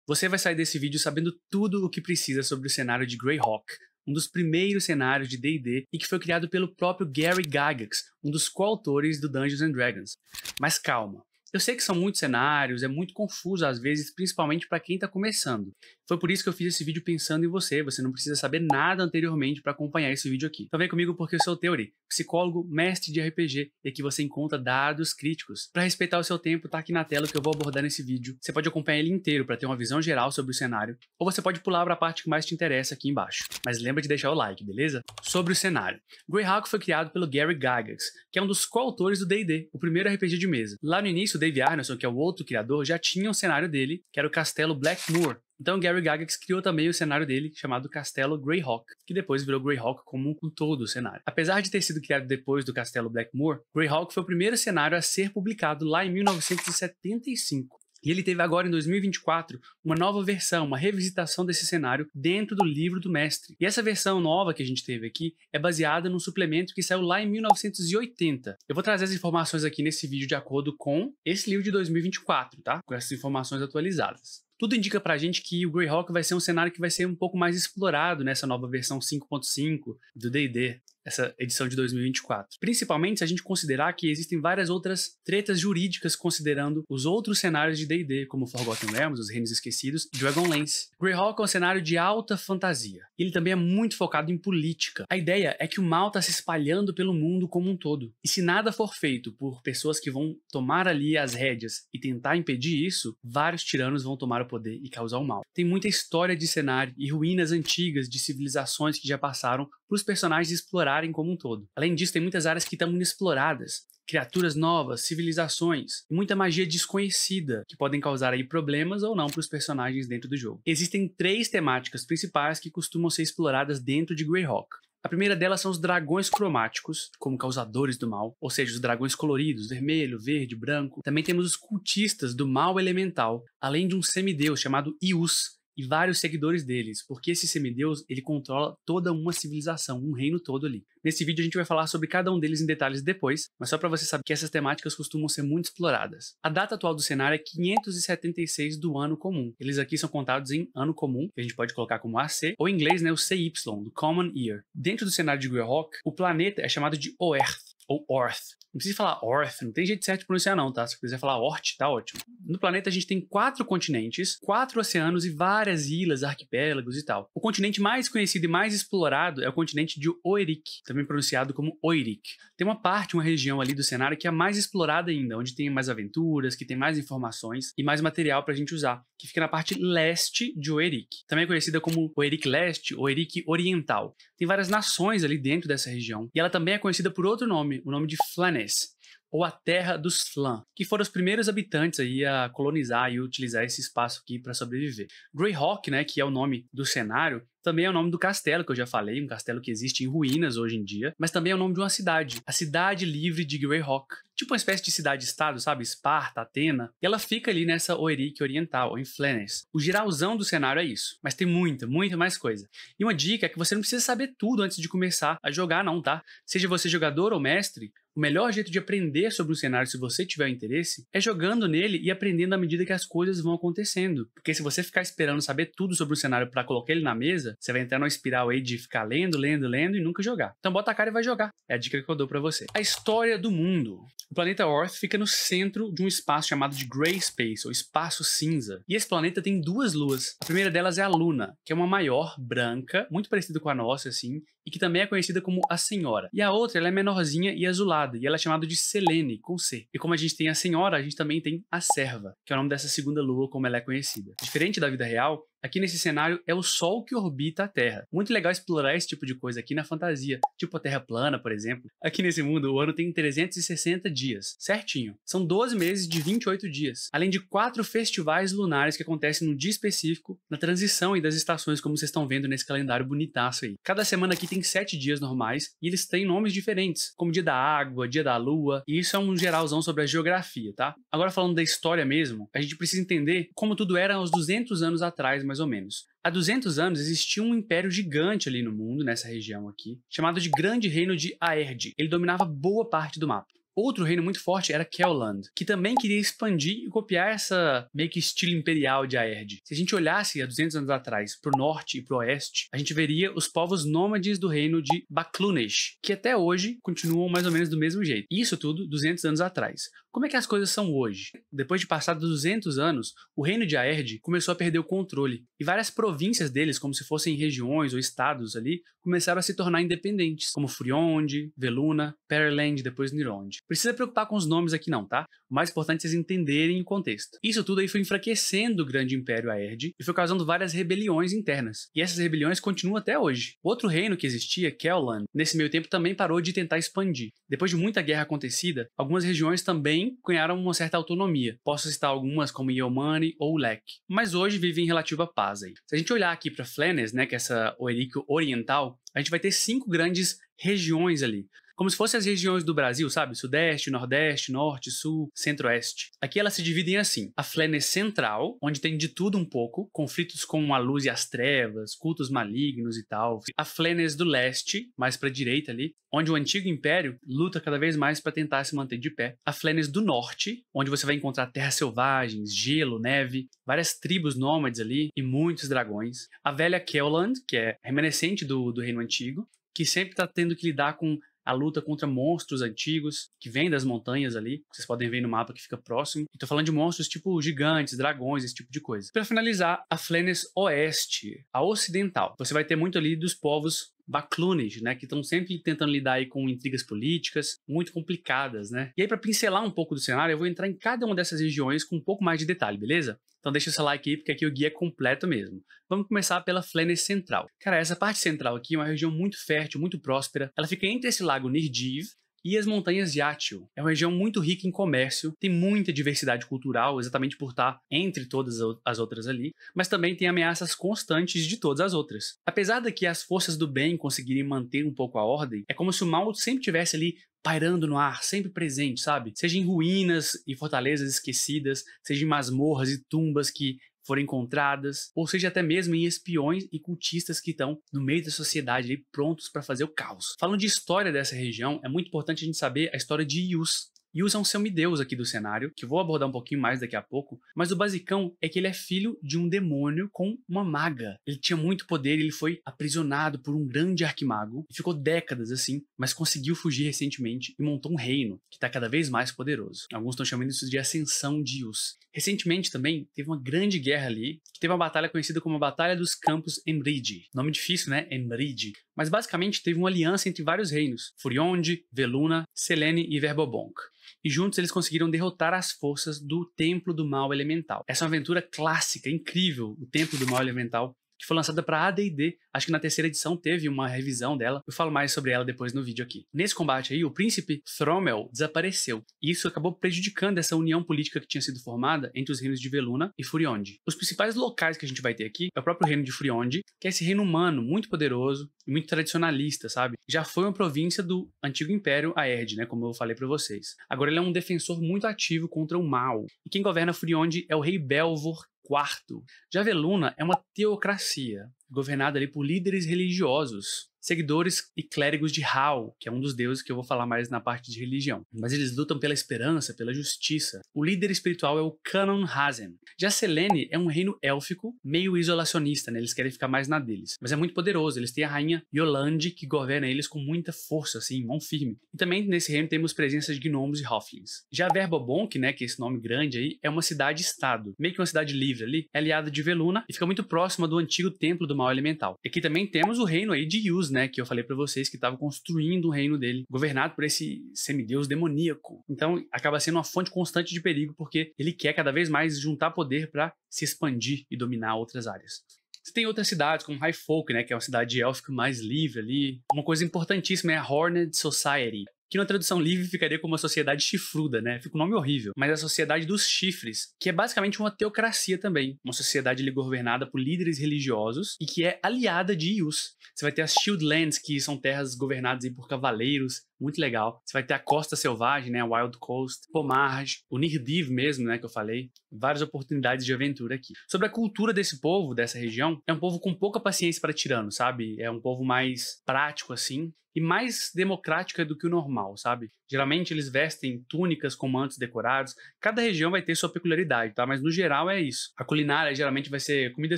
Você vai sair desse vídeo sabendo tudo o que precisa sobre o cenário de Greyhawk, um dos primeiros cenários de D&D e que foi criado pelo próprio Gary Gygax, um dos coautores do Dungeons & Dragons. Mas calma, eu sei que são muitos cenários, é muito confuso às vezes, principalmente para quem está começando. Foi por isso que eu fiz esse vídeo pensando em você não precisa saber nada anteriormente para acompanhar esse vídeo aqui. Então vem comigo porque eu sou o Theory, psicólogo, mestre de RPG, e aqui você encontra dados críticos. Para respeitar o seu tempo, tá aqui na tela o que eu vou abordar nesse vídeo. Você pode acompanhar ele inteiro para ter uma visão geral sobre o cenário, ou você pode pular para a parte que mais te interessa aqui embaixo. Mas lembra de deixar o like, beleza? Sobre o cenário. Greyhawk foi criado pelo Gary Gygax, que é um dos coautores do D&D, o primeiro RPG de mesa. Lá no início, o Dave Arneson, que é o outro criador, já tinha um cenário dele, que era o Castelo Blackmoor. Então Gary Gygax criou também o cenário dele, chamado Castelo Greyhawk, que depois virou Greyhawk como um todo o cenário. Apesar de ter sido criado depois do Castelo Blackmoor, Greyhawk foi o primeiro cenário a ser publicado lá em 1975. E ele teve agora, em 2024, uma nova versão, uma revisitação desse cenário dentro do livro do mestre. E essa versão nova que a gente teve aqui é baseada num suplemento que saiu lá em 1980. Eu vou trazer as informações aqui nesse vídeo de acordo com esse livro de 2024, tá? Com essas informações atualizadas. Tudo indica pra gente que o Greyhawk vai ser um cenário que vai ser um pouco mais explorado nessa nova versão 5.5 do D&D, essa edição de 2024. Principalmente se a gente considerar que existem várias outras tretas jurídicas considerando os outros cenários de D&D, como Forgotten Realms, os Reinos Esquecidos, e Dragonlance. Greyhawk é um cenário de alta fantasia. Ele também é muito focado em política. A ideia é que o mal está se espalhando pelo mundo como um todo. E se nada for feito por pessoas que vão tomar ali as rédeas e tentar impedir isso, vários tiranos vão tomar o poder e causar o mal. Tem muita história de cenário e ruínas antigas de civilizações que já passaram para os personagens explorarem como um todo. Além disso, tem muitas áreas que estão inexploradas. Criaturas novas, civilizações, e muita magia desconhecida que podem causar aí problemas ou não para os personagens dentro do jogo. Existem 3 temáticas principais que costumam ser exploradas dentro de Greyhawk. A primeira delas são os dragões cromáticos, como causadores do mal, ou seja, os dragões coloridos, vermelho, verde, branco. Também temos os cultistas do mal elemental, além de um semideus chamado Ius, e vários seguidores deles, porque esse semideus ele controla toda uma civilização, um reino todo ali. Nesse vídeo a gente vai falar sobre cada um deles em detalhes depois, mas só para você saber que essas temáticas costumam ser muito exploradas. A data atual do cenário é 576 do ano comum. Eles aqui são contados em ano comum, que a gente pode colocar como AC, ou em inglês, né, o CY, do Common Year. Dentro do cenário de Greyhawk, o planeta é chamado de Oerth, ou Orth. Não precisa falar Orth, não tem jeito certo de pronunciar não, tá? Se quiser falar Ort, tá ótimo. No planeta a gente tem 4 continentes, 4 oceanos e várias ilhas, arquipélagos e tal. O continente mais conhecido e mais explorado é o continente de Oerik, também pronunciado como Oirik. Tem uma parte, uma região ali do cenário que é mais explorada ainda, onde tem mais aventuras, que tem mais informações e mais material pra gente usar, que fica na parte leste de Oerik. Também é conhecida como Oerik Leste, Oerik Oriental. Tem várias nações ali dentro dessa região, e ela também é conhecida por outro nome, o nome de Flanaess, ou a Terra dos Flan, que foram os primeiros habitantes aí a colonizar e utilizar esse espaço aqui para sobreviver. Greyhawk, né, que é o nome do cenário, também é o nome do castelo, que eu já falei, um castelo que existe em ruínas hoje em dia, mas também é o nome de uma cidade, a Cidade Livre de Greyhawk. Tipo uma espécie de cidade-estado, sabe? Esparta, Atena. E ela fica ali nessa Oerik Oriental, ou em Flanaess. O geralzão do cenário é isso, mas tem muita mais coisa. E uma dica é que você não precisa saber tudo antes de começar a jogar não, tá? Seja você jogador ou mestre, o melhor jeito de aprender sobre um cenário, se você tiver interesse, é jogando nele e aprendendo à medida que as coisas vão acontecendo. Porque se você ficar esperando saber tudo sobre o cenário para colocar ele na mesa, você vai entrar numa espiral aí de ficar lendo e nunca jogar. Então bota a cara e vai jogar. É a dica que eu dou pra você. A história do mundo. O planeta Orth fica no centro de um espaço chamado de Grey Space, ou espaço cinza. E esse planeta tem 2 luas. A primeira delas é a Luna, que é uma maior, branca, muito parecida com a nossa, assim, e que também é conhecida como a Senhora. E a outra, ela é menorzinha e azulada, e ela é chamada de Selene, com C. E como a gente tem a Senhora, a gente também tem a Serva, que é o nome dessa segunda lua, como ela é conhecida. Diferente da vida real, aqui nesse cenário é o Sol que orbita a Terra. Muito legal explorar esse tipo de coisa aqui na fantasia, tipo a Terra plana, por exemplo. Aqui nesse mundo, o ano tem 360 dias, certinho. São 12 meses de 28 dias, além de 4 festivais lunares que acontecem no dia específico, na transição e das estações, como vocês estão vendo nesse calendário bonitaço aí. Cada semana aqui tem 7 dias normais, e eles têm nomes diferentes, como dia da água, dia da lua, e isso é um geralzão sobre a geografia, tá? Agora falando da história mesmo, a gente precisa entender como tudo era há uns 200 anos atrás, mais ou menos. Há 200 anos existia um império gigante ali no mundo, nessa região aqui, chamado de Grande Reino de Aerd. Ele dominava boa parte do mapa. Outro reino muito forte era Kelland, que também queria expandir e copiar essa meio que estilo imperial de Aerd. Se a gente olhasse há 200 anos atrás para o norte e para o oeste, a gente veria os povos nômades do reino de Baklunesh, que até hoje continuam mais ou menos do mesmo jeito. Isso tudo 200 anos atrás. Como é que as coisas são hoje? Depois de passar 200 anos, o reino de Aerd começou a perder o controle, e várias províncias deles, como se fossem regiões ou estados ali, começaram a se tornar independentes, como Furiond, Veluna, Pereland e depois Nirond. Precisa preocupar com os nomes aqui não, tá? O mais importante é vocês entenderem o contexto. Isso tudo aí foi enfraquecendo o grande império Aerd e foi causando várias rebeliões internas. E essas rebeliões continuam até hoje. Outro reino que existia, Kelland, nesse meio tempo também parou de tentar expandir. Depois de muita guerra acontecida, algumas regiões também ganharam uma certa autonomia. Posso citar algumas como Yeomani ou Lek. Mas hoje vivem em relativa paz aí. Se a gente olhar aqui para Flanaess, né, que é essa Oeriko oriental, a gente vai ter 5 grandes regiões ali. Como se fossem as regiões do Brasil, sabe? Sudeste, Nordeste, Norte, Sul, Centro-Oeste. Aqui elas se dividem assim. A Flanaess Central, onde tem de tudo um pouco, conflitos com a luz e as trevas, cultos malignos e tal. A Flanaess do Leste, mais para a direita ali, onde o antigo império luta cada vez mais para tentar se manter de pé. A Flanaess do Norte, onde você vai encontrar terras selvagens, gelo, neve, várias tribos nômades ali e muitos dragões. A velha Kelland, que é remanescente do reino antigo, que sempre está tendo que lidar com a luta contra monstros antigos que vêm das montanhas ali. Vocês podem ver no mapa que fica próximo. Estou falando de monstros tipo gigantes, dragões, esse tipo de coisa. Para finalizar, a Flanaess Oeste, a ocidental. Você vai ter muito ali dos povos Baklunesh, né, que estão sempre tentando lidar aí com intrigas políticas muito complicadas, né? E aí, para pincelar um pouco do cenário, eu vou entrar em cada uma dessas regiões com um pouco mais de detalhe, beleza? Então deixa o seu like aí, porque aqui o guia é completo mesmo. Vamos começar pela Flanaess Central. Cara, essa parte central aqui é uma região muito fértil, muito próspera. Ela fica entre esse lago Nirdiv e as montanhas Yachiel. É uma região muito rica em comércio, tem muita diversidade cultural, exatamente por estar entre todas as outras ali, mas também tem ameaças constantes de todas as outras. Apesar de que as forças do bem conseguirem manter um pouco a ordem, é como se o mal sempre estivesse ali pairando no ar, sempre presente, sabe? Seja em ruínas e fortalezas esquecidas, seja em masmorras e tumbas que foram encontradas, ou seja até mesmo em espiões e cultistas que estão no meio da sociedade ali, prontos para fazer o caos. Falando de história dessa região, é muito importante a gente saber a história de Yus. Yus é um semideus aqui do cenário, que eu vou abordar um pouquinho mais daqui a pouco, mas o basicão é que ele é filho de um demônio com uma maga. Ele tinha muito poder e ele foi aprisionado por um grande arquimago, e ficou décadas assim, mas conseguiu fugir recentemente e montou um reino que está cada vez mais poderoso. Alguns estão chamando isso de ascensão de Yus. Recentemente também teve uma grande guerra ali, que teve uma batalha conhecida como a Batalha dos Campos Emridi. Nome difícil, né? Emridi. Mas basicamente teve uma aliança entre vários reinos, Furiond, Veluna, Selene e Verbobonk. E juntos eles conseguiram derrotar as forças do Templo do Mal Elemental. Essa é uma aventura clássica, incrível, o Templo do Mal Elemental, que foi lançada para AD&D. Acho que na terceira edição teve uma revisão dela. Eu falo mais sobre ela depois no vídeo aqui. Nesse combate aí, o príncipe Thromel desapareceu. E isso acabou prejudicando essa união política que tinha sido formada entre os reinos de Veluna e Furiond. Os principais locais que a gente vai ter aqui é o próprio reino de Furiond, que é esse reino humano muito poderoso e muito tradicionalista, sabe? Já foi uma província do antigo Império Aerd, né? Como eu falei para vocês. Agora ele é um defensor muito ativo contra o mal. E quem governa Furiond é o rei Belvor IV. Já Veluna é uma teocracia, governada ali por líderes religiosos, seguidores e clérigos de Hal, que é um dos deuses que eu vou falar mais na parte de religião. Mas eles lutam pela esperança, pela justiça. O líder espiritual é o Canon Hazen. Já Selene é um reino élfico, meio isolacionista, né? Eles querem ficar mais na deles. Mas é muito poderoso. Eles têm a rainha Yolande, que governa eles com muita força, assim, mão firme. E também nesse reino temos presença de gnomos e halflings. Já Verbobonk, né, que é esse nome grande aí, é uma cidade-estado, meio que uma cidade livre ali, é aliada de Veluna e fica muito próxima do antigo Templo do Mal Elemental. E aqui também temos o reino aí de Yus, né, que eu falei pra vocês que estava construindo o reino dele, governado por esse semideus demoníaco. Então acaba sendo uma fonte constante de perigo, porque ele quer cada vez mais juntar poder para se expandir e dominar outras áreas. Você tem outras cidades, como Highfolk, né, que é uma cidade élfica mais livre ali. Uma coisa importantíssima é a Horned Society, que na tradução livre ficaria como uma sociedade chifruda, né? Fica um nome horrível. Mas é a Sociedade dos Chifres, que é basicamente uma teocracia também. Uma sociedade ali governada por líderes religiosos e que é aliada de Yus. Você vai ter as Shieldlands, que são terras governadas aí por cavaleiros. Muito legal. Você vai ter a Costa Selvagem, né? A Wild Coast, Pomarge, o Nirdiv mesmo, né? Que eu falei. Várias oportunidades de aventura aqui. Sobre a cultura desse povo, dessa região, é um povo com pouca paciência para tirano, sabe? É um povo mais prático, assim, e mais democrática do que o normal, sabe? Geralmente eles vestem túnicas com mantos decorados. Cada região vai ter sua peculiaridade, tá? Mas no geral é isso. A culinária geralmente vai ser comida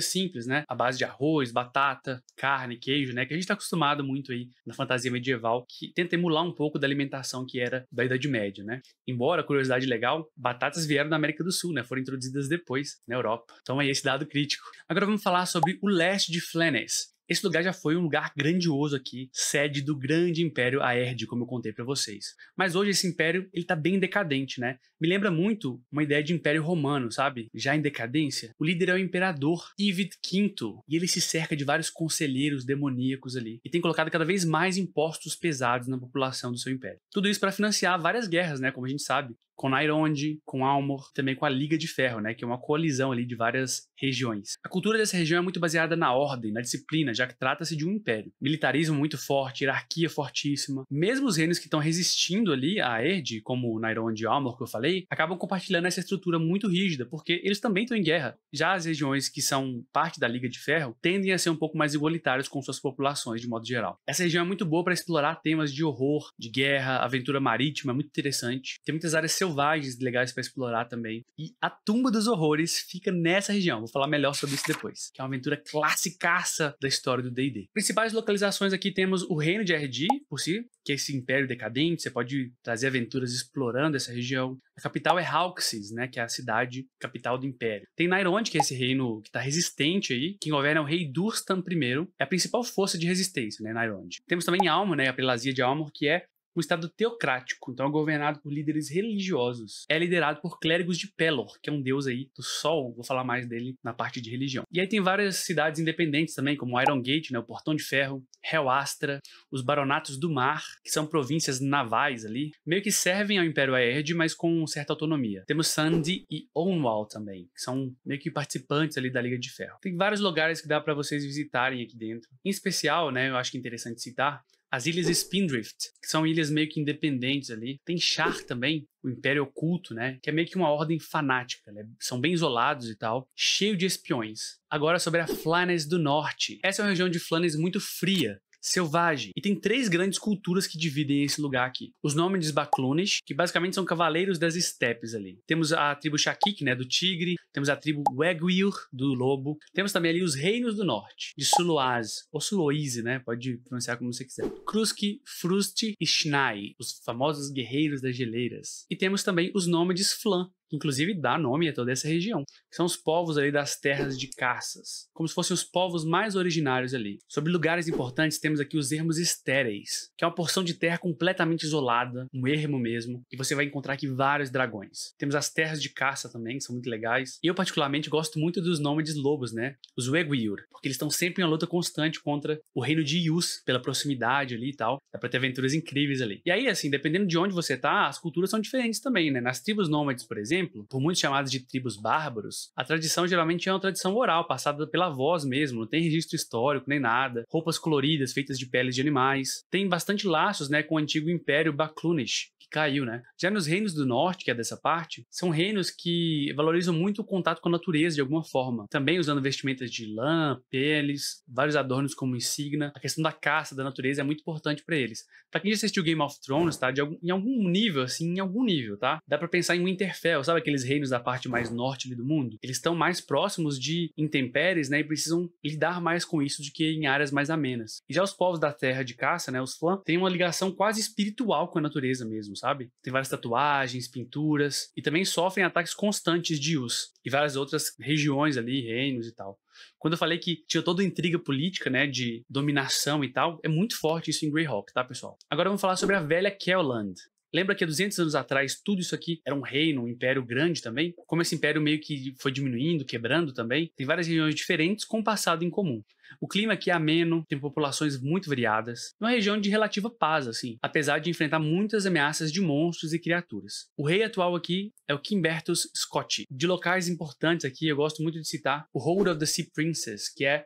simples, né? À base de arroz, batata, carne, queijo, né? Que a gente tá acostumado muito aí na fantasia medieval, que tenta emular um pouco da alimentação que era da Idade Média, né? Embora, curiosidade legal, batatas vieram da América do Sul, né? Foram introduzidas depois na Europa. Então aí esse dado crítico. Agora vamos falar sobre o leste de Flanaess. Esse lugar já foi um lugar grandioso aqui, sede do grande Império Aerd, como eu contei pra vocês. Mas hoje esse império, ele tá bem decadente, né? Me lembra muito uma ideia de Império Romano, sabe? Já em decadência. O líder é o Imperador Ivid V, e ele se cerca de vários conselheiros demoníacos ali, e tem colocado cada vez mais impostos pesados na população do seu império. Tudo isso para financiar várias guerras, né? Como a gente sabe. Com Naironde, com Almor, também com a Liga de Ferro, né, que é uma coalizão ali de várias regiões. A cultura dessa região é muito baseada na ordem, na disciplina, já que trata-se de um império. Militarismo muito forte, hierarquia fortíssima. Mesmo os reinos que estão resistindo ali a Erd, como Naironde e Almor, que eu falei, acabam compartilhando essa estrutura muito rígida, porque eles também estão em guerra. Já as regiões que são parte da Liga de Ferro tendem a ser um pouco mais igualitários com suas populações, de modo geral. Essa região é muito boa para explorar temas de horror, de guerra, aventura marítima, muito interessante. Tem muitas áreas selvagens legais para explorar também. E a Tumba dos Horrores fica nessa região. Vou falar melhor sobre isso depois. Que é uma aventura classicaça da história do D&D. Principais localizações aqui temos o Reino de Erd, por si, que é esse império decadente. Você pode trazer aventuras explorando essa região. A capital é Hauksez, né, que é a cidade capital do império. Tem Naironde, que é esse reino que está resistente aí. Quem governa é o rei Durstan I. É a principal força de resistência, né, Naironde. Temos também Almor, né, a prelazia de Almor, que é um estado teocrático, então é governado por líderes religiosos. É liderado por clérigos de Pelor, que é um deus aí do sol, vou falar mais dele na parte de religião. E aí tem várias cidades independentes também, como Iron Gate, né, o Portão de Ferro, Hel Astra, os Baronatos do Mar, que são províncias navais ali, meio que servem ao Império Aerd, mas com certa autonomia. Temos Sandy e Ownwall também, que são meio que participantes ali da Liga de Ferro. Tem vários lugares que dá para vocês visitarem aqui dentro. Em especial, né, eu acho que é interessante citar, as Ilhas Spindrift, que são ilhas meio que independentes ali. Tem Shar também, o Império Oculto, né? Que é meio que uma ordem fanática, né? São bem isolados e tal, cheio de espiões. Agora sobre a Flanaess do Norte. Essa é uma região de Flanaess muito fria, selvagem. E tem 3 grandes culturas que dividem esse lugar aqui. Os Nômades Baclunish, que basicamente são cavaleiros das estepes ali. Temos a tribo Shakik, né, do tigre. Temos a tribo Wegwir, do lobo. Temos também ali os Reinos do Norte, de Suluaz, ou Suloise, né, pode pronunciar como você quiser. Kruski, Frust e Shnai, os famosos guerreiros das geleiras. E temos também os Nômades Flan, que inclusive dá nome a toda essa região, que são os povos ali das terras de caças, como se fossem os povos mais originários ali. Sobre lugares importantes, temos aqui os ermos estéreis, que é uma porção de terra completamente isolada, um ermo mesmo, e você vai encontrar aqui vários dragões. Temos as terras de caça também, que são muito legais, e eu particularmente gosto muito dos nômades lobos, né, os Wegwir, porque eles estão sempre em uma luta constante contra o reino de Yus, pela proximidade ali e tal, dá pra ter aventuras incríveis ali. E aí, assim, dependendo de onde você tá, as culturas são diferentes também, né, nas tribos nômades, por exemplo, por muitos chamados de tribos bárbaros, a tradição geralmente é uma tradição oral, passada pela voz mesmo, não tem registro histórico nem nada, roupas coloridas feitas de peles de animais, tem bastante laços, né, com o antigo Império Baclunish, que caiu, né. Já nos reinos do norte, que é dessa parte, são reinos que valorizam muito o contato com a natureza de alguma forma, também usando vestimentas de lã, peles, vários adornos como insígnia. A questão da caça da natureza é muito importante para eles. Pra quem já assistiu Game of Thrones, tá, em algum nível, assim, em algum nível, tá, dá pra pensar em Winterfell, sabe aqueles reinos da parte mais norte ali do mundo? Eles estão mais próximos de intempéries, né, e precisam lidar mais com isso do que em áreas mais amenas. E já os povos da terra de caça, né, os Flan, têm uma ligação quase espiritual com a natureza mesmo, sabe? Tem várias tatuagens, pinturas, e também sofrem ataques constantes de Yus, e várias outras regiões ali, reinos e tal. Quando eu falei que tinha toda a intriga política, né, de dominação e tal, é muito forte isso em Greyhawk, tá, pessoal? Agora vamos falar sobre a velha Kelland. Lembra que há 200 anos atrás tudo isso aqui era um reino, um império grande também? Como esse império meio que foi diminuindo, quebrando também, tem várias regiões diferentes com um passado em comum. O clima aqui é ameno, tem populações muito variadas, uma região de relativa paz, assim, apesar de enfrentar muitas ameaças de monstros e criaturas. O rei atual aqui é é o Kimbertus Scott. De locais importantes aqui, eu gosto muito de citar o Hold of the Sea Princess, que é,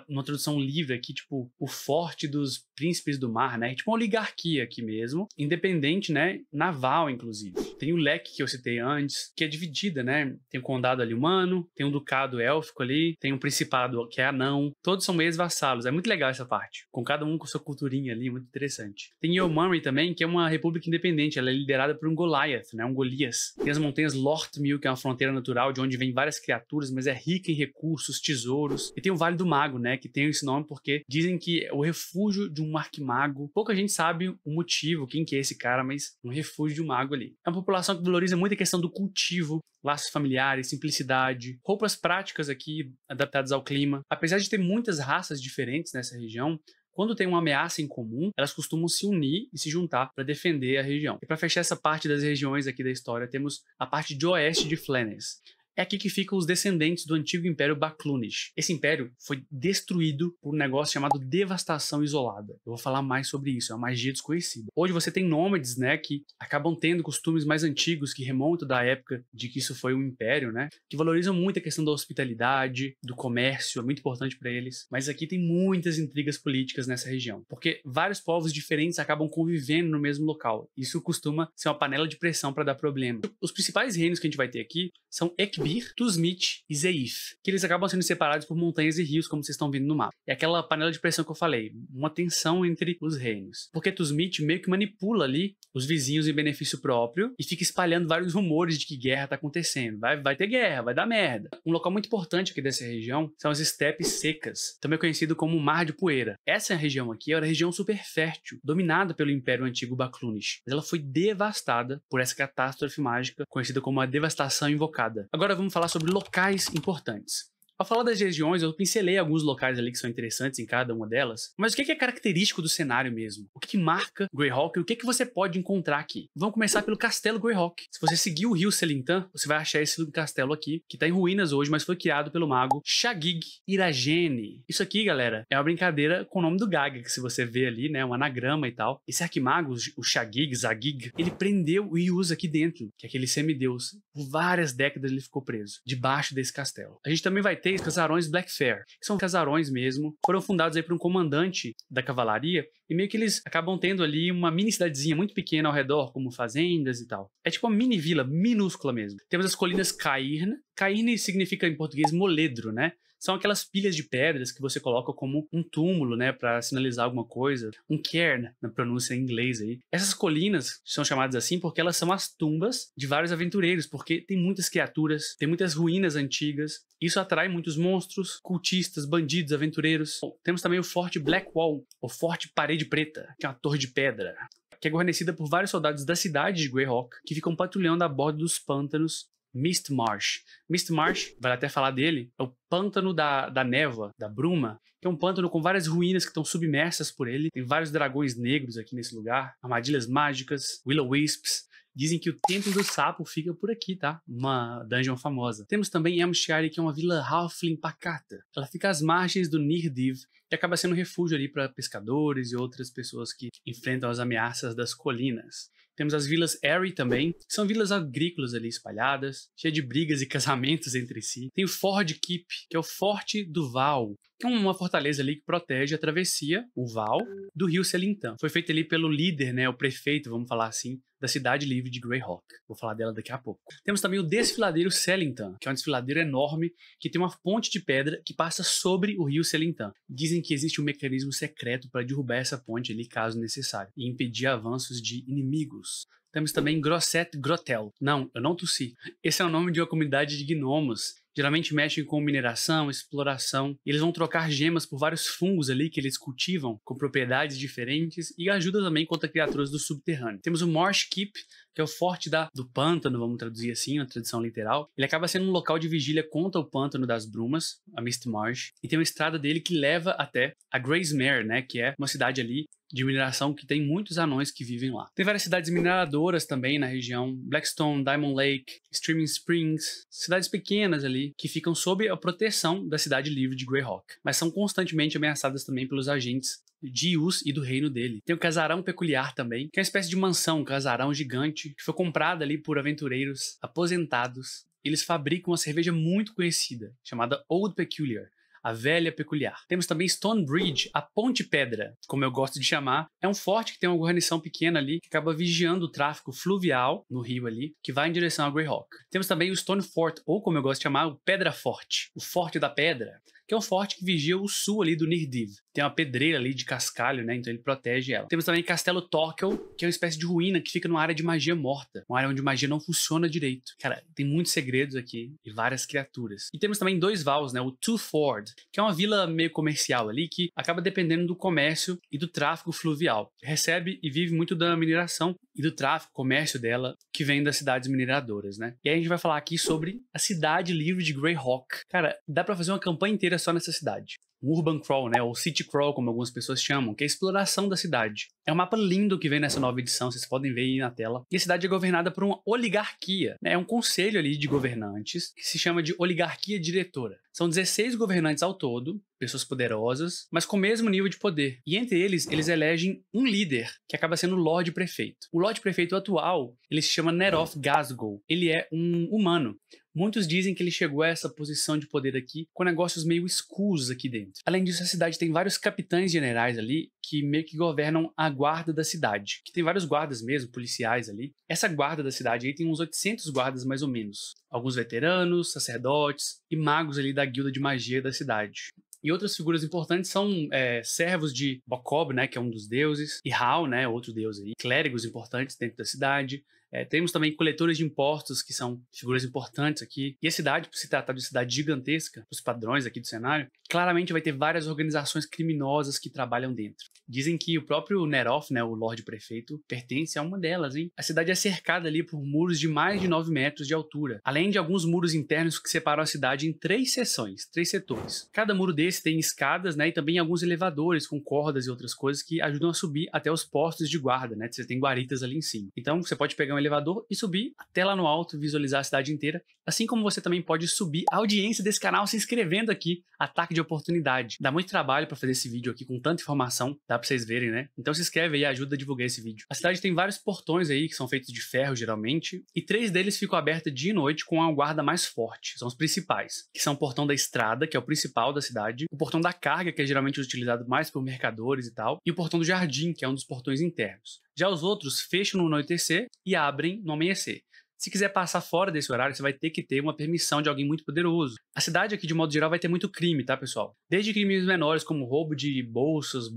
numa tradução livre aqui, tipo, o forte dos príncipes do mar, né? Tipo uma oligarquia aqui mesmo, independente, né? Naval, inclusive. Tem o leque que eu citei antes, que é dividida, né? Tem o condado ali humano, tem um ducado élfico ali, tem um principado que é anão, todos são ex-vassalos. É muito legal essa parte, com cada um com sua culturinha ali, muito interessante. Tem Yeomanry também, que é uma república independente, ela é liderada por um Goliath, né? Um Golias. Tem as montanhas Lorthmil, que é uma fronteira natural de onde vem várias criaturas, mas é rica em recursos, tesouros. E tem o Vale do Mago, né? Que tem esse nome porque dizem que é o refúgio de um arquimago. Pouca gente sabe o motivo, quem que é esse cara, mas um refúgio de um mago ali. É uma população que valoriza muito a questão do cultivo, laços familiares, simplicidade, roupas práticas aqui adaptadas ao clima. Apesar de ter muitas raças diferentes nessa região, quando tem uma ameaça em comum, elas costumam se unir e se juntar para defender a região. E para fechar essa parte das regiões aqui da história, temos a parte de oeste de Flanaess. É aqui que ficam os descendentes do antigo Império Baclunish. Esse império foi destruído por um negócio chamado devastação isolada. Eu vou falar mais sobre isso, é uma magia desconhecida. Hoje você tem nômades, né, que acabam tendo costumes mais antigos que remontam da época de que isso foi um império, né, que valorizam muito a questão da hospitalidade, do comércio, é muito importante para eles. Mas aqui tem muitas intrigas políticas nessa região, porque vários povos diferentes acabam convivendo no mesmo local. Isso costuma ser uma panela de pressão para dar problema. Os principais reinos que a gente vai ter aqui são Ekbir, Tusmit e Zeif, que eles acabam sendo separados por montanhas e rios, como vocês estão vendo no mapa. É aquela panela de pressão que eu falei, uma tensão entre os reinos. Porque Tusmit meio que manipula ali os vizinhos em benefício próprio e fica espalhando vários rumores de que guerra tá acontecendo. Vai ter guerra, vai dar merda. Um local muito importante aqui dessa região são as estepes secas, também conhecido como Mar de Poeira. Essa região aqui era uma região super fértil, dominada pelo Império Antigo Baclunish. Mas ela foi devastada por essa catástrofe mágica, conhecida como a Devastação Invocada. Agora vamos falar sobre locais importantes. Ao falar das regiões, eu pincelei alguns locais ali que são interessantes em cada uma delas, mas o que é característico do cenário mesmo? O que marca Greyhawk e o que você pode encontrar aqui? Vamos começar pelo Castelo Greyhawk. Se você seguir o rio Selintan, você vai achar esse castelo aqui, que está em ruínas hoje, mas foi criado pelo mago Shagig Iragene. Isso aqui, galera, é uma brincadeira com o nome do Gaga, que se você vê ali, né, um anagrama e tal. Esse arquimago, o Shagig, Zagig, ele prendeu o Yuz aqui dentro, que é aquele semideus. Por várias décadas ele ficou preso, debaixo desse castelo. A gente também vai ter os casarões Blackfair, que são casarões mesmo, foram fundados aí por um comandante da cavalaria, e meio que eles acabam tendo ali uma mini cidadezinha muito pequena ao redor, como fazendas e tal. É tipo uma mini vila, minúscula mesmo. Temos as colinas Cairn. Cairn significa em português moledro, né? São aquelas pilhas de pedras que você coloca como um túmulo, né, para sinalizar alguma coisa. Um cairn, na pronúncia em inglês aí. Essas colinas são chamadas assim porque elas são as tumbas de vários aventureiros, porque tem muitas criaturas, tem muitas ruínas antigas. Isso atrai muitos monstros, cultistas, bandidos, aventureiros. Bom, temos também o Forte Blackwall, ou Forte Parede Preta, que é uma torre de pedra, que é guarnecida por vários soldados da cidade de Greyhawk, que ficam patrulhando a bordo dos pântanos Mistmarsh. Mistmarsh, vale até falar dele, é o pântano da névoa, da bruma, que é um pântano com várias ruínas que estão submersas por ele. Tem vários dragões negros aqui nesse lugar, armadilhas mágicas, Will-O-Wisps. Dizem que o Templo do Sapo fica por aqui, tá? Uma dungeon famosa. Temos também Elmshire, que é uma vila halfling pacata. Ela fica às margens do Nirdiv e acaba sendo um refúgio ali para pescadores e outras pessoas que enfrentam as ameaças das colinas. Temos as vilas Aerie também, que são vilas agrícolas ali espalhadas, cheias de brigas e casamentos entre si. Tem o Ford Keep, que é o Forte do Val, que é uma fortaleza ali que protege a travessia, o Val, do rio Selintan. Foi feito ali pelo líder, né, o prefeito, vamos falar assim, da cidade livre de Greyhawk. Vou falar dela daqui a pouco. Temos também o desfiladeiro Selintan, que é um desfiladeiro enorme que tem uma ponte de pedra que passa sobre o rio Selintan. Dizem que existe um mecanismo secreto para derrubar essa ponte ali, caso necessário, e impedir avanços de inimigos. Temos também Grosset Grotel. Não, eu não tossi. Esse é o nome de uma comunidade de gnomos. Geralmente mexem com mineração, exploração. Eles vão trocar gemas por vários fungos ali que eles cultivam, com propriedades diferentes, e ajuda também contra criaturas do subterrâneo. Temos o Marsh Keep, que é o forte do pântano, vamos traduzir assim, na tradução literal. Ele acaba sendo um local de vigília contra o pântano das brumas, a Mistmarsh, e tem uma estrada dele que leva até a Grey's Mare, né, que é uma cidade ali de mineração que tem muitos anões que vivem lá. Tem várias cidades mineradoras também na região, Blackstone, Diamond Lake, Streaming Springs, cidades pequenas ali que ficam sob a proteção da cidade livre de Greyhawk, mas são constantemente ameaçadas também pelos agentes de Yus e do reino dele. Tem o Casarão Peculiar também, que é uma espécie de mansão, um casarão gigante, que foi comprado ali por aventureiros aposentados. Eles fabricam uma cerveja muito conhecida, chamada Old Peculiar, a Velha Peculiar. Temos também Stonebridge, a Ponte Pedra, como eu gosto de chamar. É um forte que tem uma guarnição pequena ali, que acaba vigiando o tráfego fluvial no rio ali, que vai em direção a Greyhawk. Temos também o Stone Fort, ou como eu gosto de chamar, o Pedra Forte, o Forte da Pedra, que é um forte que vigia o sul ali do Nirdiv. Tem uma pedreira ali de cascalho, né? Então ele protege ela. Temos também Castelo Torquil, que é uma espécie de ruína que fica numa área de magia morta. Uma área onde magia não funciona direito. Cara, tem muitos segredos aqui e várias criaturas. E temos também dois vals, né? O Twoford, que é uma vila meio comercial ali que acaba dependendo do comércio e do tráfego fluvial. Recebe e vive muito da mineração e do tráfego, comércio dela, que vem das cidades mineradoras, né? E aí a gente vai falar aqui sobre a cidade livre de Greyhawk. Cara, dá pra fazer uma campanha inteira só nessa cidade. Um Urban Crawl, né, ou City Crawl, como algumas pessoas chamam, que é a exploração da cidade. É um mapa lindo que vem nessa nova edição, vocês podem ver aí na tela. E a cidade é governada por uma oligarquia, né, é um conselho ali de governantes, que se chama de oligarquia diretora. São 16 governantes ao todo, pessoas poderosas, mas com o mesmo nível de poder. E entre eles elegem um líder, que acaba sendo o Lorde Prefeito. O Lorde Prefeito atual, ele se chama Neroth Ghazghkull. Ele é um humano. Muitos dizem que ele chegou a essa posição de poder aqui com negócios meio escusos aqui dentro. Além disso, a cidade tem vários capitães generais ali que meio que governam a guarda da cidade. Que tem vários guardas mesmo, policiais ali. Essa guarda da cidade aí tem uns 800 guardas mais ou menos. Alguns veteranos, sacerdotes e magos ali da guilda de magia da cidade. E outras figuras importantes são servos de Bokob, né, que é um dos deuses, e Hal, né, outro deus aí, clérigos importantes dentro da cidade. Temos também coletores de impostos, que são figuras importantes aqui. E a cidade, por se tratar de cidade gigantesca, os padrões aqui do cenário, claramente vai ter várias organizações criminosas que trabalham dentro. Dizem que o próprio Neroth, né, o Lorde Prefeito, pertence a uma delas, hein? A cidade é cercada ali por muros de mais de 9 metros de altura, além de alguns muros internos que separam a cidade em 3 seções, 3 setores. Cada muro desse tem escadas, né, e também alguns elevadores com cordas e outras coisas que ajudam a subir até os postos de guarda, né? Você tem guaritas ali em cima. Então você pode pegar um elevador e subir até lá no alto, visualizar a cidade inteira, assim como você também pode subir a audiência desse canal se inscrevendo aqui, Ataque de Oportunidade. Dá muito trabalho para fazer esse vídeo aqui com tanta informação, dá para vocês verem, né? Então se inscreve aí e ajuda a divulgar esse vídeo. A cidade tem vários portões aí que são feitos de ferro geralmente, e 3 deles ficam abertos dia e noite com a guarda mais forte, são os principais, que são o portão da estrada, que é o principal da cidade, o portão da carga, que é geralmente utilizado mais por mercadores e tal, e o portão do jardim, que é um dos portões internos. Já os outros fecham no anoitecer e abrem no amanhecer. Se quiser passar fora desse horário, você vai ter que ter uma permissão de alguém muito poderoso. A cidade aqui, de modo geral, vai ter muito crime, tá, pessoal? Desde crimes menores, como roubo de bolsas,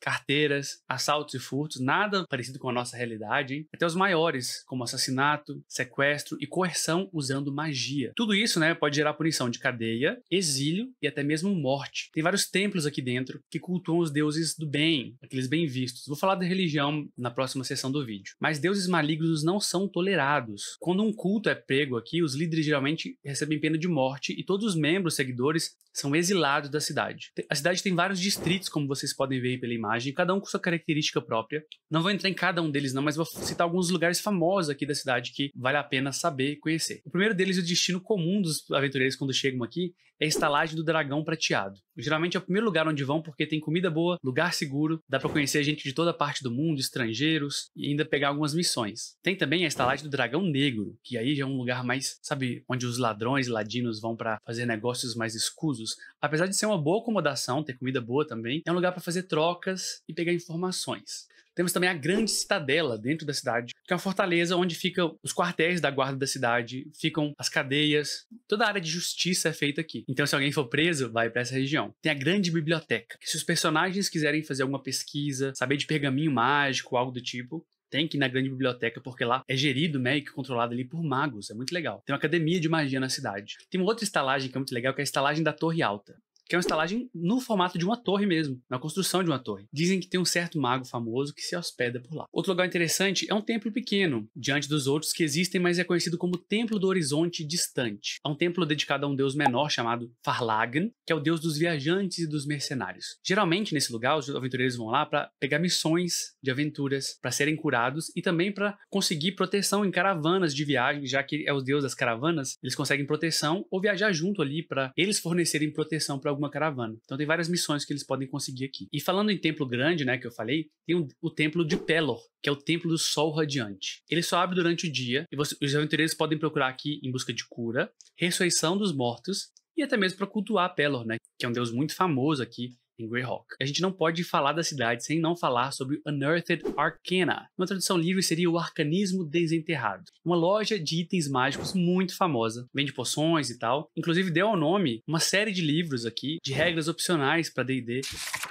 carteiras, assaltos e furtos, nada parecido com a nossa realidade, hein? Até os maiores, como assassinato, sequestro e coerção usando magia. Tudo isso, né, pode gerar punição de cadeia, exílio e até mesmo morte. Tem vários templos aqui dentro que cultuam os deuses do bem, aqueles bem vistos. Vou falar da religião na próxima sessão do vídeo. Mas deuses malignos não são tolerados. Quando um culto é prego aqui, os líderes geralmente recebem pena de morte e todos os membros, seguidores, são exilados da cidade. A cidade tem vários distritos, como vocês podem ver aí pela imagem, cada um com sua característica própria. Não vou entrar em cada um deles não, mas vou citar alguns lugares famosos aqui da cidade que vale a pena saber e conhecer. O primeiro deles, o destino comum dos aventureiros quando chegam aqui, é a estalagem do Dragão Prateado. Geralmente é o primeiro lugar onde vão porque tem comida boa, lugar seguro, dá pra conhecer gente de toda parte do mundo, estrangeiros, e ainda pegar algumas missões. Tem também a estalagem do Dragão Negro, que aí já é um lugar mais, sabe, onde os ladrões e ladinos vão pra fazer negócios mais escusos. Apesar de ser uma boa acomodação, ter comida boa também, é um lugar pra fazer trocas e pegar informações. Temos também a Grande Citadela dentro da cidade, que é uma fortaleza onde ficam os quartéis da guarda da cidade, ficam as cadeias, toda a área de justiça é feita aqui. Então se alguém for preso, vai para essa região. Tem a Grande Biblioteca, que se os personagens quiserem fazer alguma pesquisa, saber de pergaminho mágico, algo do tipo, tem que ir na Grande Biblioteca, porque lá é gerido, meio que controlado ali por magos, é muito legal. Tem uma academia de magia na cidade. Tem uma outra estalagem que é muito legal, que é a estalagem da Torre Alta. que é uma estalagem no formato de uma torre mesmo, na construção de uma torre. Dizem que tem um certo mago famoso que se hospeda por lá. Outro lugar interessante é um templo pequeno, diante dos outros que existem, mas é conhecido como Templo do Horizonte Distante. É um templo dedicado a um deus menor chamado Farlagan, que é o deus dos viajantes e dos mercenários. Geralmente, nesse lugar, os aventureiros vão lá para pegar missões de aventuras, para serem curados e também para conseguir proteção em caravanas de viagem, já que é o deus das caravanas, eles conseguem proteção ou viajar junto ali para eles fornecerem proteção para alguma caravana. Então tem várias missões que eles podem conseguir aqui. E falando em templo grande, né, que eu falei, tem o templo de Pelor, que é o templo do Sol Radiante. Ele só abre durante o dia e os aventureiros podem procurar aqui em busca de cura, ressurreição dos mortos e até mesmo para cultuar Pelor, né, que é um deus muito famoso aqui em Greyhawk. A gente não pode falar da cidade sem não falar sobre Unearthed Arcana. Uma tradução livre seria o Arcanismo Desenterrado. Uma loja de itens mágicos muito famosa. Vende poções e tal. Inclusive deu ao nome uma série de livros aqui de regras opcionais para D&D.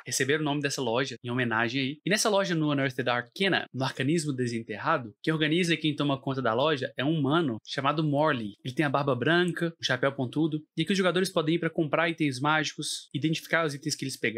Receberam o nome dessa loja em homenagem aí. E nessa loja no Unearthed Arcana, no Arcanismo Desenterrado, quem organiza e quem toma conta da loja é um humano chamado Morley. Ele tem a barba branca, um chapéu pontudo, e aqui os jogadores podem ir para comprar itens mágicos, identificar os itens que eles pegaram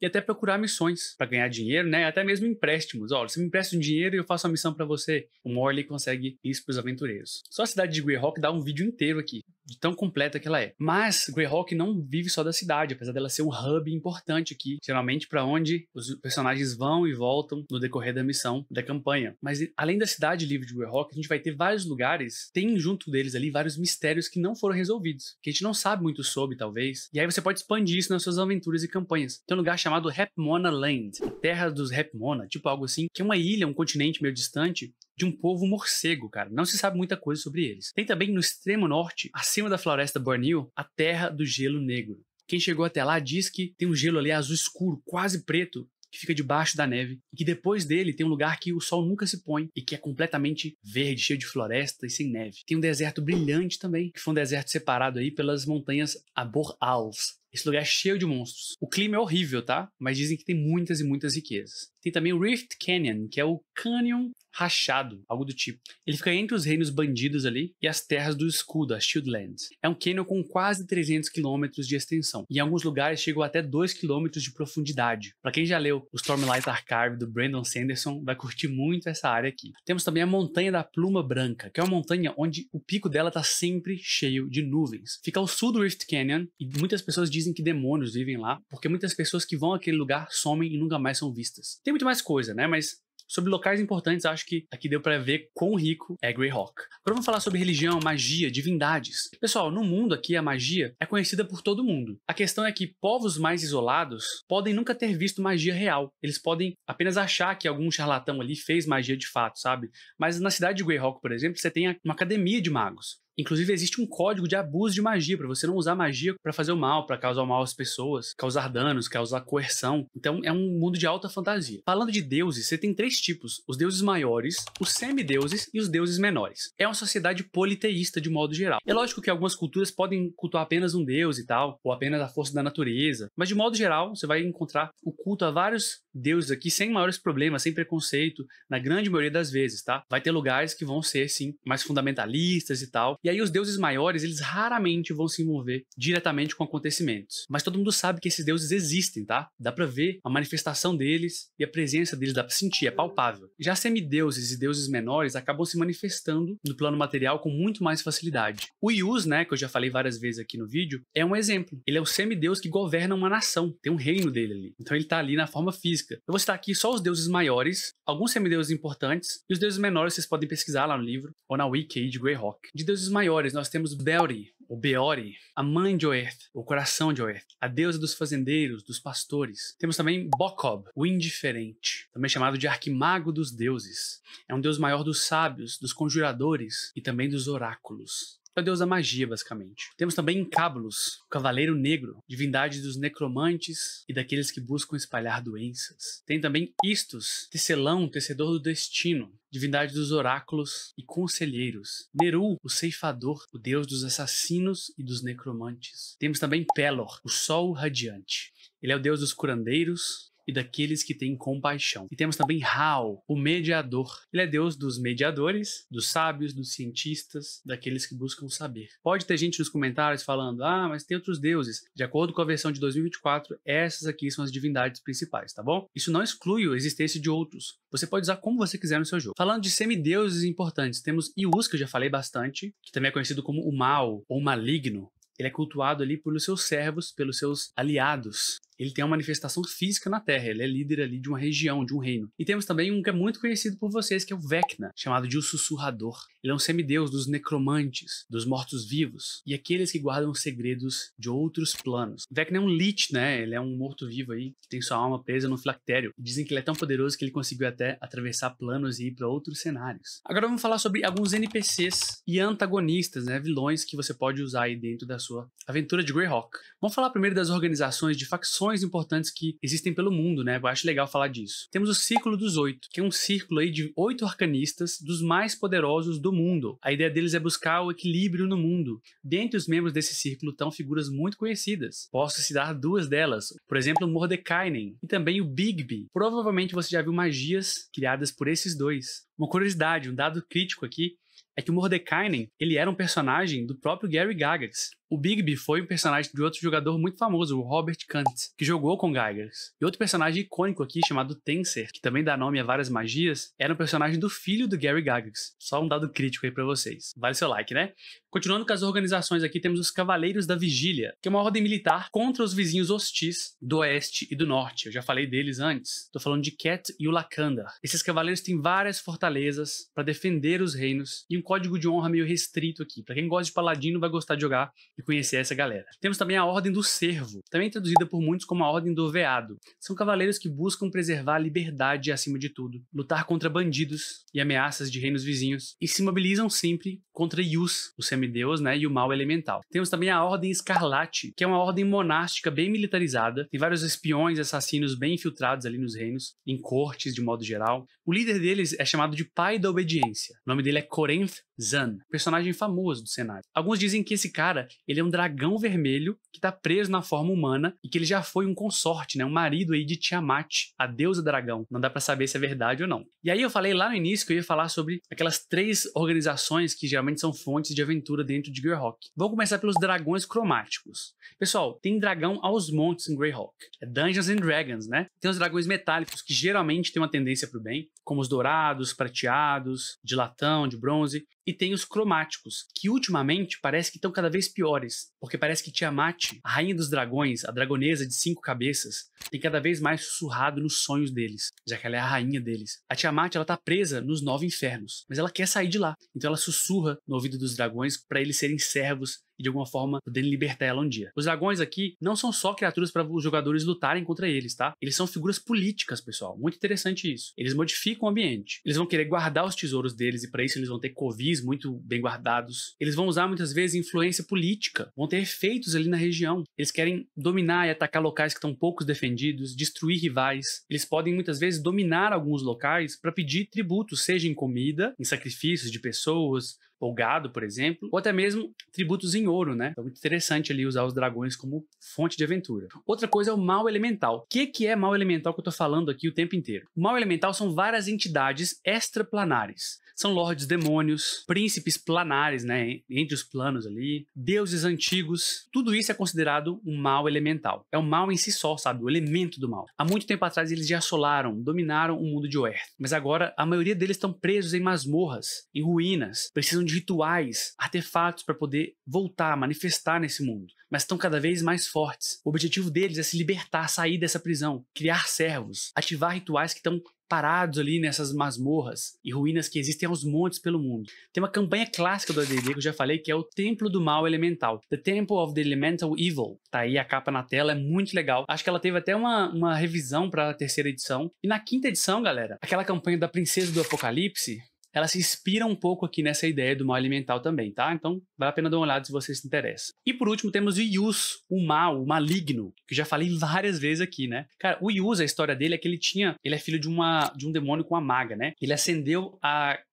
e até procurar missões para ganhar dinheiro, né? Até mesmo empréstimos. Olha, você me empresta um dinheiro e eu faço uma missão para você. O Morley consegue isso para os aventureiros. Só a cidade de Greyhawk dá um vídeo inteiro aqui, de tão completa que ela é. Mas Greyhawk não vive só da cidade, apesar dela ser um hub importante aqui, geralmente para onde os personagens vão e voltam no decorrer da missão, da campanha. Mas além da cidade livre de Greyhawk, a gente vai ter vários lugares, tem junto deles ali vários mistérios que não foram resolvidos, que a gente não sabe muito sobre, talvez. E aí você pode expandir isso nas suas aventuras e campanhas. Tem um lugar chamado Hepmona Land, a terra dos Hepmona, tipo algo assim, que é uma ilha, um continente meio distante, de um povo morcego, cara. Não se sabe muita coisa sobre eles. Tem também no extremo norte, acima da floresta Borneo, a Terra do Gelo Negro. Quem chegou até lá diz que tem um gelo ali azul escuro, quase preto, que fica debaixo da neve, e que depois dele tem um lugar que o sol nunca se põe, e que é completamente verde, cheio de floresta e sem neve. Tem um deserto brilhante também, que foi um deserto separado aí pelas montanhas Abor-Als. Esse lugar é cheio de monstros. O clima é horrível, tá? Mas dizem que tem muitas e muitas riquezas. Tem também o Rift Canyon, que é o Canyon Rachado, algo do tipo. Ele fica entre os reinos bandidos ali e as terras do escudo, as Shieldlands. É um canyon com quase 300 km de extensão. E em alguns lugares chegou até 2 km de profundidade. Para quem já leu o Stormlight Archive do Brandon Sanderson, vai curtir muito essa área aqui. Temos também a Montanha da Pluma Branca, que é uma montanha onde o pico dela está sempre cheio de nuvens. Fica ao sul do Rift Canyon e muitas pessoas dizem que demônios vivem lá, porque muitas pessoas que vão àquele lugar somem e nunca mais são vistas. Tem muito mais coisa, né? Mas sobre locais importantes, acho que aqui deu pra ver quão rico é Greyhawk. Agora vamos falar sobre religião, magia, divindades. Pessoal, no mundo aqui a magia é conhecida por todo mundo. A questão é que povos mais isolados podem nunca ter visto magia real. Eles podem apenas achar que algum charlatão ali fez magia de fato, sabe? Mas na cidade de Greyhawk, por exemplo, você tem uma academia de magos. Inclusive existe um código de abuso de magia, para você não usar magia para fazer o mal, para causar o mal às pessoas, causar danos, causar coerção. Então é um mundo de alta fantasia. Falando de deuses, você tem 3 tipos: os deuses maiores, os semideuses e os deuses menores. É uma sociedade politeísta de modo geral. É lógico que algumas culturas podem cultuar apenas um deus e tal, ou apenas a força da natureza, mas de modo geral você vai encontrar o culto a vários deuses aqui sem maiores problemas, sem preconceito, na grande maioria das vezes, tá? Vai ter lugares que vão ser, sim, mais fundamentalistas e tal. E aí os deuses maiores, eles raramente vão se envolver diretamente com acontecimentos. Mas todo mundo sabe que esses deuses existem, tá? Dá pra ver a manifestação deles e a presença deles, dá pra sentir, é palpável. Já semideuses e deuses menores acabam se manifestando no plano material com muito mais facilidade. O Yuz, né, que eu já falei várias vezes aqui no vídeo, é um exemplo. Ele é o semideus que governa uma nação, tem um reino dele ali. Então ele tá ali na forma física. Eu vou citar aqui só os deuses maiores, alguns semideuses importantes, e os deuses menores vocês podem pesquisar lá no livro, ou na wiki aí de Greyhawk. De deuses maiores, nós temos Belri, ou Beori, a mãe de Oerth, o coração de Oerth, a deusa dos fazendeiros, dos pastores. Temos também Bokob, o indiferente, também chamado de arquimago dos deuses. É um deus maior dos sábios, dos conjuradores e também dos oráculos. É o deus da magia, basicamente. Temos também Incábulos, o cavaleiro negro, divindade dos necromantes e daqueles que buscam espalhar doenças. Tem também Istos, tecelão, tecedor do destino, divindade dos oráculos e conselheiros. Neru, o ceifador, o deus dos assassinos e dos necromantes. Temos também Pelor, o sol radiante. Ele é o deus dos curandeiros e e daqueles que têm compaixão. E temos também Hal, o mediador. Ele é Deus dos mediadores, dos sábios, dos cientistas, daqueles que buscam saber. Pode ter gente nos comentários falando, ah, mas tem outros deuses. De acordo com a versão de 2024, essas aqui são as divindades principais, tá bom? Isso não exclui a existência de outros. Você pode usar como você quiser no seu jogo. Falando de semideuses importantes, temos Ius, que eu já falei bastante, que também é conhecido como o mal ou maligno. Ele é cultuado ali pelos seus servos, pelos seus aliados. Ele tem uma manifestação física na Terra, ele é líder ali de uma região, de um reino. E temos também um que é muito conhecido por vocês, que é o Vecna, chamado de o Sussurrador. Ele é um semideus dos necromantes, dos mortos-vivos, e aqueles que guardam os segredos de outros planos. O Vecna é um Lich, né? Ele é um morto-vivo aí, que tem sua alma presa no filactério. Dizem que ele é tão poderoso que ele conseguiu até atravessar planos e ir para outros cenários. Agora vamos falar sobre alguns NPCs e antagonistas, né? Vilões que você pode usar aí dentro da sua aventura de Greyhawk. Vamos falar primeiro das organizações de facções importantes que existem pelo mundo, né? Eu acho legal falar disso. Temos o Círculo dos Oito, que é um círculo aí de 8 arcanistas dos mais poderosos do mundo. A ideia deles é buscar o equilíbrio no mundo. Dentre os membros desse círculo estão figuras muito conhecidas. Posso citar 2 delas. Por exemplo, o Mordekainen e também o Bigby. Provavelmente você já viu magias criadas por esses 2. Uma curiosidade, um dado crítico aqui, é que o Mordekainen, ele era um personagem do próprio Gary Gygax. O Bigby foi um personagem de outro jogador muito famoso, o Robert Kant, que jogou com Gygax. E outro personagem icônico aqui, chamado Tenser, que também dá nome a várias magias, era um personagem do filho do Gary Gygax. Só um dado crítico aí pra vocês. Vale seu like, né? Continuando com as organizações aqui, temos os Cavaleiros da Vigília, que é uma ordem militar contra os vizinhos hostis do oeste e do norte. Eu já falei deles antes. Tô falando de Ket e o Lakandar. Esses cavaleiros têm várias fortalezas para defender os reinos e um código de honra meio restrito aqui. Pra quem gosta de paladino vai gostar de jogar e conhecer essa galera. Temos também a Ordem do Cervo, também traduzida por muitos como a Ordem do Veado. São cavaleiros que buscam preservar a liberdade acima de tudo, lutar contra bandidos e ameaças de reinos vizinhos e se mobilizam sempre contra Ius, o semideus, né, e o mal elemental. Temos também a Ordem Escarlate, que é uma ordem monástica bem militarizada, tem vários espiões e assassinos bem infiltrados ali nos reinos, em cortes de modo geral. O líder deles é chamado de Pai da Obediência. O nome dele é Corenth Zan, personagem famoso do cenário. Alguns dizem que esse cara, ele é um dragão vermelho que tá preso na forma humana e que ele já foi um consorte, né, um marido aí de Tiamat, a deusa dragão. Não dá pra saber se é verdade ou não. E aí eu falei lá no início que eu ia falar sobre aquelas 3 organizações que geralmente são fontes de aventura dentro de Greyhawk. Vamos começar pelos dragões cromáticos. Pessoal, tem dragão aos montes em Greyhawk. É Dungeons and Dragons, né? Tem os dragões metálicos que geralmente têm uma tendência pro bem, como os dourados, prateados, de latão, de bronze. E tem os cromáticos, que ultimamente parece que estão cada vez piores, porque parece que Tiamat, a rainha dos dragões, a dragonesa de 5 cabeças, tem cada vez mais sussurrado nos sonhos deles, já que ela é a rainha deles. A Tiamat, ela tá presa nos 9 infernos, mas ela quer sair de lá, então ela sussurra no ouvido dos dragões para eles serem servos e de alguma forma poderem libertar ela um dia. Os dragões aqui não são só criaturas para os jogadores lutarem contra eles, tá? Eles são figuras políticas, pessoal. Muito interessante isso. Eles modificam o ambiente. Eles vão querer guardar os tesouros deles e para isso eles vão ter covis muito bem guardados. Eles vão usar muitas vezes influência política. Vão ter efeitos ali na região. Eles querem dominar e atacar locais que estão poucos defendidos, destruir rivais. Eles podem muitas vezes dominar alguns locais para pedir tributos, seja em comida, em sacrifícios de pessoas, ou gado, por exemplo, ou até mesmo tributos em ouro, né? É muito interessante ali usar os dragões como fonte de aventura. Outra coisa é o mal elemental. O que é mal elemental que eu tô falando aqui o tempo inteiro? O mal elemental são várias entidades extraplanares. São lordes demônios, príncipes planares, né? Entre os planos ali, deuses antigos. Tudo isso é considerado um mal elemental. É o mal em si só, sabe? O elemento do mal. Há muito tempo atrás eles já assolaram, dominaram o mundo de Oerth. Mas agora a maioria deles estão presos em masmorras, em ruínas. Precisam de rituais, artefatos para poder voltar, manifestar nesse mundo. Mas estão cada vez mais fortes. O objetivo deles é se libertar, sair dessa prisão, criar servos, ativar rituais que estão parados ali nessas masmorras e ruínas que existem aos montes pelo mundo. Tem uma campanha clássica do AD&D que eu já falei, que é o Templo do Mal Elemental. The Temple of the Elemental Evil. Tá aí a capa na tela, é muito legal. Acho que ela teve até uma revisão para a 3ª edição. E na 5ª edição, galera, aquela campanha da Princesa do Apocalipse, ela se inspira um pouco aqui nessa ideia do mal elemental também, tá? Então vale a pena dar uma olhada se você se interessa. E por último temos o Yus, o mal, o maligno, que eu já falei várias vezes aqui, né? Cara, o Yus, a história dele é que ele é filho de um demônio com uma maga, né? Ele ascendeu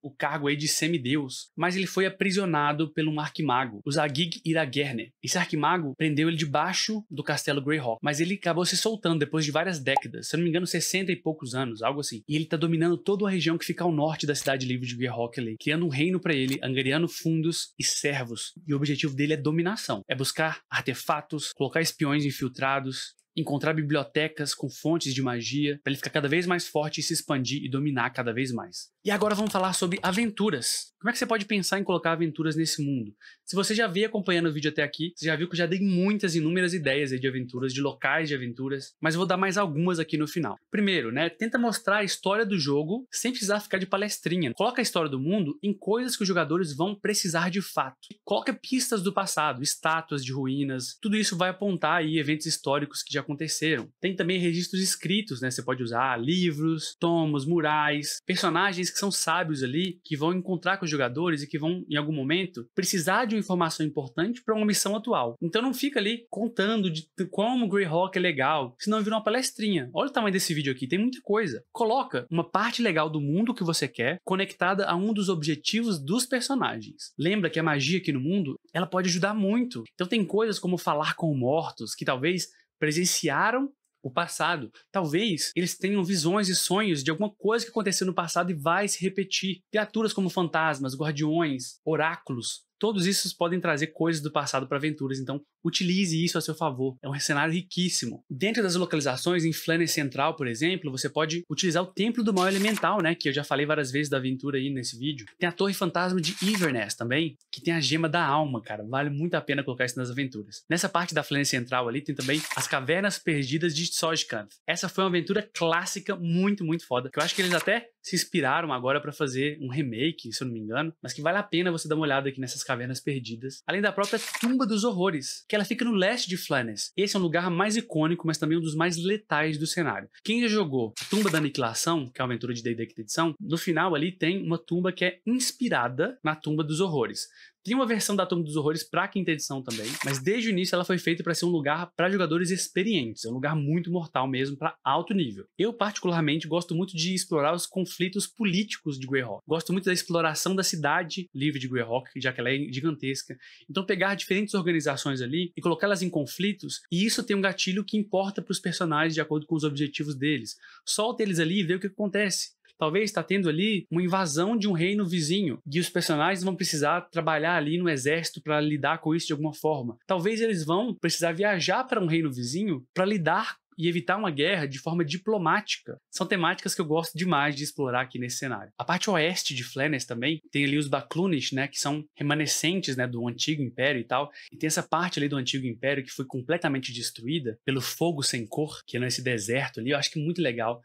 o cargo aí de semideus, mas ele foi aprisionado pelo um arquimago, o Zagig Iragerner. Esse arquimago prendeu ele debaixo do castelo Greyhawk, mas ele acabou se soltando depois de várias décadas, se eu não me engano 60 e poucos anos, algo assim. E ele tá dominando toda a região que fica ao norte da cidade livre de Greyhawk ali, criando um reino pra ele, angariando fundos e servos. E o objetivo dele é dominação, é buscar artefatos, colocar espiões infiltrados, encontrar bibliotecas com fontes de magia, para ele ficar cada vez mais forte e se expandir e dominar cada vez mais. E agora vamos falar sobre aventuras. Como é que você pode pensar em colocar aventuras nesse mundo? Se você já veio acompanhando o vídeo até aqui, você já viu que eu já dei inúmeras ideias aí de aventuras, de locais de aventuras, mas eu vou dar mais algumas aqui no final. Primeiro, né, tenta mostrar a história do jogo sem precisar ficar de palestrinha. Coloca a história do mundo em coisas que os jogadores vão precisar de fato. Coloca pistas do passado, estátuas de ruínas, tudo isso vai apontar aí eventos históricos que já aconteceram. Tem também registros escritos, né, você pode usar livros, tomos, murais, personagens que são sábios ali, que vão encontrar com os jogadores e que vão, em algum momento, precisar de uma informação importante para uma missão atual. Então não fica ali contando de como Greyhawk é legal, senão vira uma palestrinha. Olha o tamanho desse vídeo aqui, tem muita coisa. Coloca uma parte legal do mundo que você quer, conectada a um dos objetivos dos personagens. Lembra que a magia aqui no mundo, ela pode ajudar muito. Então tem coisas como falar com mortos, que talvez presenciaram o passado. Talvez eles tenham visões e sonhos de alguma coisa que aconteceu no passado e vai se repetir. Criaturas como fantasmas, guardiões, oráculos, todos esses podem trazer coisas do passado para aventuras, então utilize isso a seu favor. É um cenário riquíssimo. Dentro das localizações, em Flanner Central, por exemplo, você pode utilizar o Templo do Mal Elemental, né, que eu já falei várias vezes da aventura aí nesse vídeo. Tem a Torre Fantasma de Iverness também, que tem a Gema da Alma, cara. Vale muito a pena colocar isso nas aventuras. Nessa parte da Flanner Central ali, tem também as Cavernas Perdidas de Sojkanth. Essa foi uma aventura clássica, muito, muito foda, que eu acho que eles até se inspiraram agora para fazer um remake, se eu não me engano, mas que vale a pena você dar uma olhada aqui nessas Cavernas Perdidas. Além da própria Tumba dos Horrores, que ela fica no leste de Flannes. Esse é um lugar mais icônico, mas também um dos mais letais do cenário. Quem já jogou a Tumba da Aniquilação, que é uma aventura de D&D quinta edição, no final ali tem uma tumba que é inspirada na Tumba dos Horrores. Tem uma versão da Tumba dos Horrores para a quinta edição também, mas desde o início ela foi feita para ser um lugar para jogadores experientes, é um lugar muito mortal mesmo, para alto nível. Eu particularmente gosto muito de explorar os conflitos políticos de Greyhawk. Gosto muito da exploração da cidade livre de Greyhawk, já que ela é gigantesca. Então pegar diferentes organizações ali e colocá-las em conflitos, e isso tem um gatilho que importa para os personagens de acordo com os objetivos deles. Solta eles ali e vê o que acontece. Talvez está tendo ali uma invasão de um reino vizinho e os personagens vão precisar trabalhar ali no exército para lidar com isso de alguma forma. Talvez eles vão precisar viajar para um reino vizinho para lidar e evitar uma guerra de forma diplomática. São temáticas que eu gosto demais de explorar aqui nesse cenário. A parte oeste de Flannes também tem ali os Baklunish, né, que são remanescentes, né, do antigo império e tal. E tem essa parte ali do antigo império que foi completamente destruída pelo fogo sem cor, que é nesse deserto ali. Eu acho que é muito legal.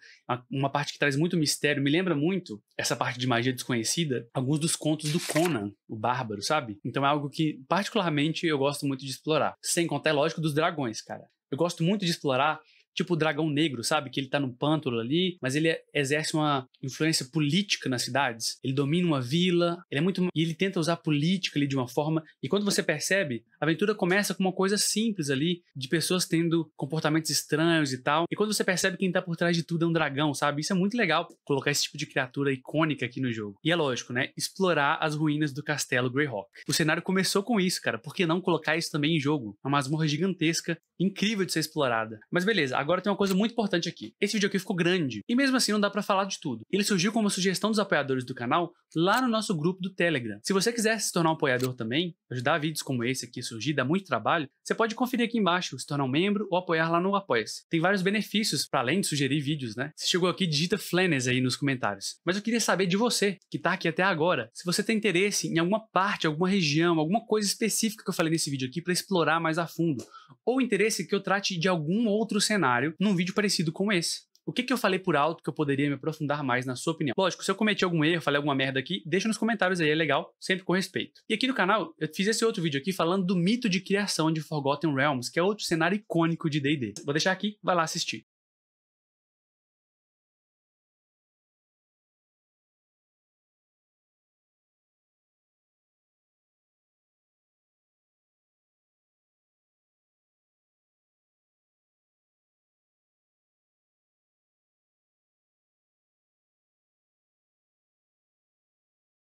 Uma parte que traz muito mistério. Me lembra muito essa parte de magia desconhecida, alguns dos contos do Conan, o Bárbaro, sabe? Então é algo que particularmente eu gosto muito de explorar. Sem contar, é lógico, dos dragões, cara. Eu gosto muito de explorar tipo o dragão negro, sabe? Que ele tá no pântano ali, mas ele exerce uma influência política nas cidades. Ele domina uma vila, e ele tenta usar a política ali de uma forma, e quando você percebe, a aventura começa com uma coisa simples ali, de pessoas tendo comportamentos estranhos e tal, e quando você percebe que quem tá por trás de tudo é um dragão, sabe? Isso é muito legal, colocar esse tipo de criatura icônica aqui no jogo. E é lógico, né? Explorar as ruínas do castelo Greyhawk. O cenário começou com isso, cara. Por que não colocar isso também em jogo? Uma masmorra gigantesca, incrível de ser explorada. Mas beleza, agora tem uma coisa muito importante aqui. Esse vídeo aqui ficou grande, e mesmo assim não dá pra falar de tudo. Ele surgiu como sugestão dos apoiadores do canal lá no nosso grupo do Telegram. Se você quiser se tornar um apoiador também, ajudar vídeos como esse aqui a surgir, dá muito trabalho, você pode conferir aqui embaixo, se tornar um membro ou apoiar lá no Apoia-se. Tem vários benefícios, para além de sugerir vídeos, né? Se chegou aqui, digita Flannes aí nos comentários. Mas eu queria saber de você, que tá aqui até agora, se você tem interesse em alguma parte, alguma região, alguma coisa específica que eu falei nesse vídeo aqui para explorar mais a fundo, ou interesse que eu trate de algum outro cenário num vídeo parecido com esse. O que eu falei por alto que eu poderia me aprofundar mais na sua opinião? Lógico, se eu cometi algum erro, falei alguma merda aqui, deixa nos comentários aí, é legal, sempre com respeito. E aqui no canal, eu fiz esse outro vídeo aqui falando do mito de criação de Forgotten Realms, que é outro cenário icônico de D&D. Vou deixar aqui, vai lá assistir.